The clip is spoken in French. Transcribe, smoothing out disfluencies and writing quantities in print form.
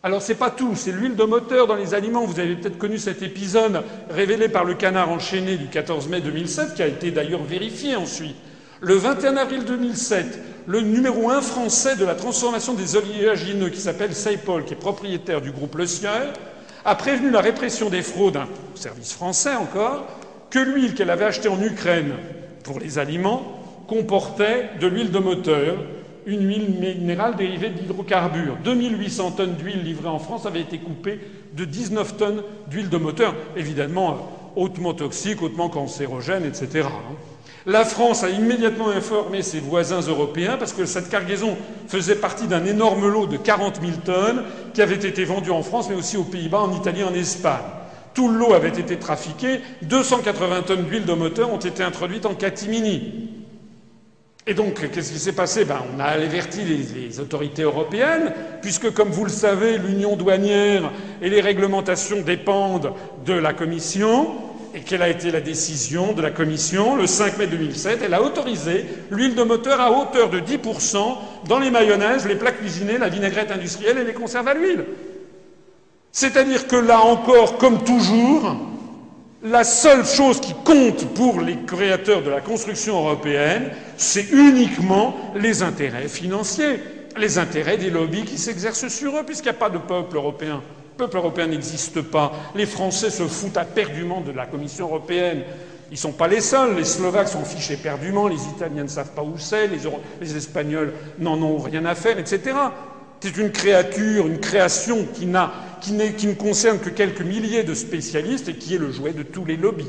Alors c'est pas tout, c'est l'huile de moteur dans les aliments. Vous avez peut-être connu cet épisode révélé par le Canard enchaîné du 14 mai 2007, qui a été d'ailleurs vérifié ensuite. Le 21 avril 2007, le numéro 1 français de la transformation des oléagineux, qui s'appelle Saipol, qui est propriétaire du groupe Le Sieur, a prévenu la répression des fraudes, un service français encore, que l'huile qu'elle avait achetée en Ukraine pour les aliments comportait de l'huile de moteur, une huile minérale dérivée d'hydrocarbures. 2800 tonnes d'huile livrées en France avaient été coupées de 19 tonnes d'huile de moteur, évidemment hautement toxique, hautement cancérogène, etc. La France a immédiatement informé ses voisins européens parce que cette cargaison faisait partie d'un énorme lot de 40 000 tonnes qui avait été vendu en France, mais aussi aux Pays-Bas, en Italie, en Espagne. Tout le lot avait été trafiqué. 280 tonnes d'huile de moteur ont été introduites en catimini. Et donc, qu'est-ce qui s'est passé? On a averti les autorités européennes, puisque, comme vous le savez, l'union douanière et les réglementations dépendent de la Commission. Et quelle a été la décision de la Commission? Le 5 mai 2007, elle a autorisé l'huile de moteur à hauteur de 10% dans les mayonnaises, les plats cuisinés, la vinaigrette industrielle et les conserves à l'huile. C'est-à-dire que là encore, comme toujours, la seule chose qui compte pour les créateurs de la construction européenne, c'est uniquement les intérêts financiers, les intérêts des lobbies qui s'exercent sur eux, puisqu'il n'y a pas de peuple européen. Le peuple européen n'existe pas. Les Français se foutent éperdument de la Commission européenne. Ils ne sont pas les seuls. Les Slovaques s'en fichent éperdument. Les Italiens ne savent pas où c'est. Les Espagnols n'en ont rien à faire, etc. C'est une création qui ne concerne que quelques milliers de spécialistes et qui est le jouet de tous les lobbies.